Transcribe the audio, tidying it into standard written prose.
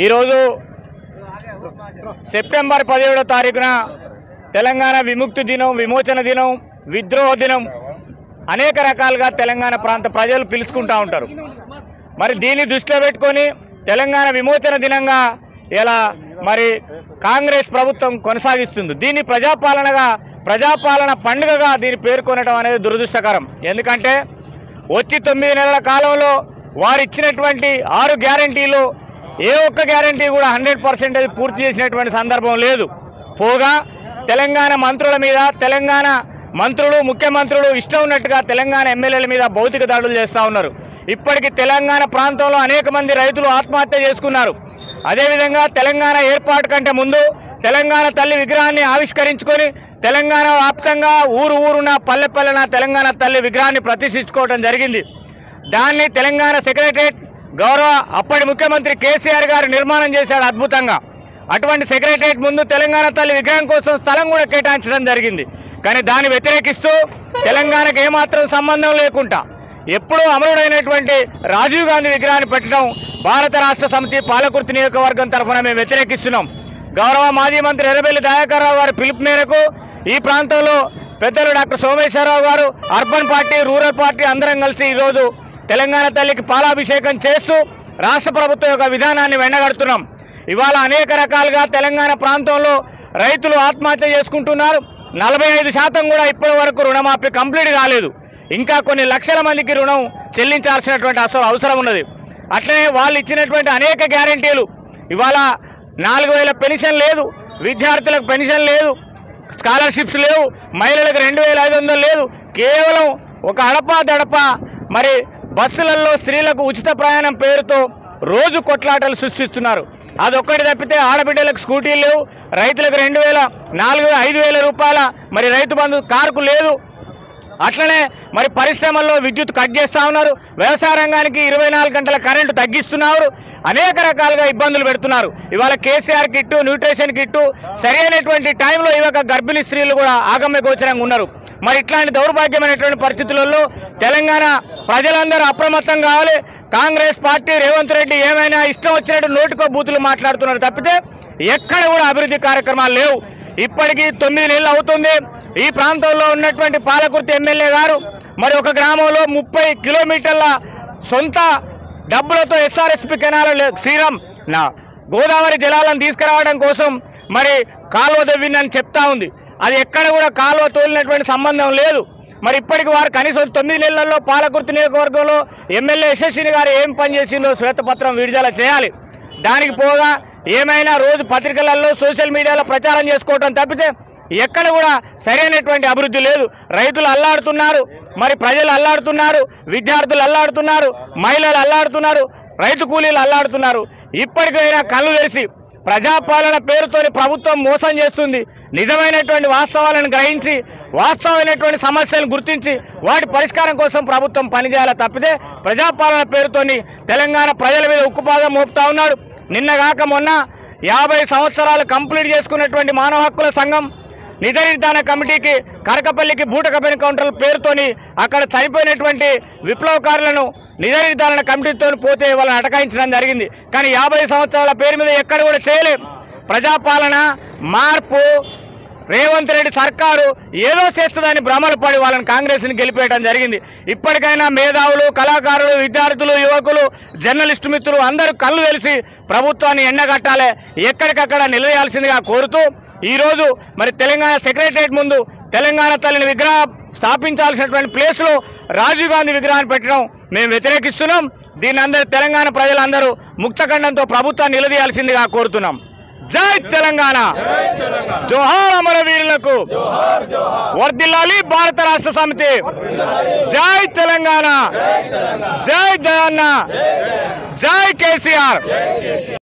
ఈరోజు సెప్టెంబర్ 17వ తారీఖున తెలంగాణ విముక్తి దినం, విమోచన దినం, విద్రోహ దినం అనేక రకాలుగా తెలంగాణ ప్రాంత ప్రజలు పిలుచుకుంటూ ఉంటారు. మరి దీన్ని దృష్టిలో పెట్టుకొని తెలంగాణ విమోచన దినంగా ఇలా మరి కాంగ్రెస్ ప్రభుత్వం కొనసాగిస్తుంది. దీన్ని ప్రజాపాలన పండుగగా దీన్ని పేర్కొనడం అనేది దురదృష్టకరం. ఎందుకంటే వచ్చి 9 నెలల కాలంలో వారు ఇచ్చినటువంటి 6 గ్యారంటీలు ఏ ఒక్క గ్యారంటీ కూడా 100% పూర్తి చేసినటువంటి సందర్భం లేదు. పోగా తెలంగాణ మంత్రుల మీద, తెలంగాణ మంత్రులు, ముఖ్యమంత్రులు ఇష్టం ఉన్నట్టుగా తెలంగాణ ఎమ్మెల్యేల మీద భౌతిక దాడులు చేస్తూ ఉన్నారు. ఇప్పటికీ తెలంగాణ ప్రాంతంలో అనేక మంది రైతులు ఆత్మహత్య చేసుకున్నారు. అదేవిధంగా తెలంగాణ ఏర్పాటు కంటే ముందు తెలంగాణ తల్లి విగ్రహాన్ని ఆవిష్కరించుకొని తెలంగాణ వ్యాప్తంగా ఊరున పల్లెపల్లెన తెలంగాణ తల్లి విగ్రహాన్ని ప్రతిష్ఠించుకోవడం జరిగింది. దాన్ని తెలంగాణ సెక్రటరియట్ గౌరవ అప్పటి ముఖ్యమంత్రి కేసీఆర్ గారు నిర్మాణం చేశాడు అద్భుతంగా. అటువంటి సెక్రటరియట్ ముందు తెలంగాణ తల్లి విగ్రహం కోసం స్థలం కూడా కేటాయించడం జరిగింది. కానీ దాన్ని వ్యతిరేకిస్తూ తెలంగాణకు ఏమాత్రం సంబంధం లేకుండా ఎప్పుడూ అమరుడైనటువంటి రాజీవ్ గాంధీ విగ్రహాన్ని పెట్టడం భారత రాష్ట్ర సమితి పాలకుర్తి నియోజకవర్గం తరఫున మేము వ్యతిరేకిస్తున్నాం. గౌరవ మాజీ మంత్రి ఎర్రబెల్లి దయాకర్ రావు గారి పిలుపు మేరకు ఈ ప్రాంతంలో పెద్దలు డాక్టర్ సోమేశ్వరరావు గారు, అర్బన్ పార్టీ, రూరల్ పార్టీ అందరం కలిసి ఈరోజు తెలంగాణ తల్లికి పాలాభిషేకం చేస్తూ రాష్ట్ర ప్రభుత్వం యొక్క విధానాన్ని వెండగడుతున్నాం. ఇవాళ అనేక రకాలుగా తెలంగాణ ప్రాంతంలో రైతులు ఆత్మహత్య చేసుకుంటున్నారు. 45% కూడా ఇప్పటి వరకు రుణమాఫీ కంప్లీట్ కాలేదు. ఇంకా కొన్ని లక్షల మందికి రుణం చెల్లించాల్సినటువంటి అవసరం ఉన్నది. అట్లనే వాళ్ళు ఇచ్చినటువంటి అనేక గ్యారంటీలు, ఇవాళ 4000 పెన్షన్ లేదు, విద్యార్థులకు పెన్షన్ లేదు, స్కాలర్షిప్స్ లేవు, మహిళలకు 2500 లేదు. కేవలం ఒక అడప మరి బస్సులలో స్త్రీలకు ఉచిత ప్రయాణం పేరుతో రోజు కొట్లాటలు సృష్టిస్తున్నారు. అదొక్కటి తప్పితే ఆడబిడ్డలకు స్కూటీలు లేవు, రైతులకు 5,000 రూపాయల మరి రైతు బంధు కారుకు లేదు. అట్లనే మరి పరిశ్రమల్లో విద్యుత్ కట్ చేస్తూ ఉన్నారు. వ్యవసాయ రంగానికి 24 గంటల కరెంటు తగ్గిస్తున్నారు. అనేక రకాలుగా ఇబ్బందులు పెడుతున్నారు. ఇవాళ కేసీఆర్ కిట్టు, న్యూట్రిషన్ కిట్టు సరైనటువంటి టైంలో ఇవాళ గర్భిణీ స్త్రీలు కూడా ఆగమ్య గోచరంగా ఉన్నారు. మరి ఇట్లాంటి దౌర్భాగ్యమైనటువంటి పరిస్థితులలో తెలంగాణ ప్రజలందరూ అప్రమత్తం కావాలి. కాంగ్రెస్ పార్టీ, రేవంత్ రెడ్డి ఏమైనా ఇష్టం వచ్చినట్టు నోటికో బూతులు మాట్లాడుతున్నారు తప్పితే ఎక్కడ కూడా అభివృద్ధి కార్యక్రమాలు లేవు. ఇప్పటికీ 9 నెలలు అవుతుంది. ఈ ప్రాంతంలో ఉన్నటువంటి పాలకుర్తి ఎమ్మెల్యే గారు మరి ఒక గ్రామంలో 30 కిలోమీటర్ల సొంత డబ్బులతో ఎస్ఆర్ఎస్పి కెనాల్ శ్రీరామ్ గోదావరి జలాలను తీసుకురావడం కోసం మరి కాలువ దవ్విందని చెప్తా ఉంది. అది ఎక్కడ కూడా కాలువ తోలినటువంటి సంబంధం లేదు. మరి ఇప్పటికి వారు కనీసం 9 నెలల్లో పాలకుర్తి నియోజకవర్గంలో ఎమ్మెల్యే యశస్విని గారు ఏం పనిచేసిందో శ్వేతపత్రం విడుదల చేయాలి. దానికి పోగా ఏమైనా రోజు పత్రికలలో, సోషల్ మీడియాలో ప్రచారం చేసుకోవడం తప్పితే ఎక్కడ కూడా సరైనటువంటి అభివృద్ధి లేదు. రైతులు అల్లాడుతున్నారు, మరి ప్రజలు అల్లాడుతున్నారు, విద్యార్థులు అల్లాడుతున్నారు, మహిళలు అల్లాడుతున్నారు, రైతు కూలీలు అల్లాడుతున్నారు. ఇప్పటికైనా కళ్ళు తెరిచి ప్రజాపాలన పేరుతోని ప్రభుత్వం మోసం చేస్తుంది. నిజమైనటువంటి వాస్తవాలను గ్రహించి వాస్తవమైనటువంటి సమస్యలను గుర్తించి వాటి పరిష్కారం కోసం ప్రభుత్వం పనిచేయాలి తప్పితే ప్రజాపాలన పేరుతోని తెలంగాణ ప్రజల మీద ఉక్కుపాదం మోపుతా ఉన్నాడు. నిన్నగాక మొన్న 50 సంవత్సరాలు కంప్లీట్ చేసుకున్నటువంటి మానవ హక్కుల సంఘం నిజ నిర్ధారణ కమిటీకి కరకపల్లికి బూటకపు ఎన్కౌంటర్ల పేరుతోని అక్కడ చనిపోయినటువంటి విప్లవకారులను నిజ నిర్ధారణ కమిటీతో పోతే వాళ్ళని అటకాయించడం జరిగింది. కానీ 50 సంవత్సరాల పేరు మీద ఎక్కడ కూడా చేయలేం. ప్రజాపాలన మార్పు రేవంత్ రెడ్డి సర్కారు ఏదో చేస్తుందని భ్రమలు పడి వాళ్ళని కాంగ్రెస్ని గెలిపేయడం జరిగింది. ఇప్పటికైనా మేధావులు, కళాకారులు, విద్యార్థులు, యువకులు, జర్నలిస్టు మిత్రులు అందరూ కళ్ళు తెలిసి ప్రభుత్వాన్ని ఎండగట్టాలి, ఎక్కడికక్కడ నిలవేయాల్సిందిగా కోరుతూ ఈరోజు మరి తెలంగాణ సెక్రటరియట్ ముందు తెలంగాణ తల్లిని విగ్రహం స్థాపించాల్సినటువంటి ప్లేస్లో రాజీవ్ గాంధీ విగ్రహాన్ని పెట్టడం మేము వ్యతిరేకిస్తున్నాం. దీన్ని అందరూ తెలంగాణ ప్రజలందరూ ముక్తఖండంతో ప్రభుత్వాన్ని నిలదీయాల్సిందిగా కోరుతున్నాం. జై తెలంగాణ, జోహార్ అమరవీరులకు, వర్ధిల్లాలి భారత రాష్ట్ర సమితి. జై తెలంగాణ, జై దయాన్న, జై కేసీఆర్.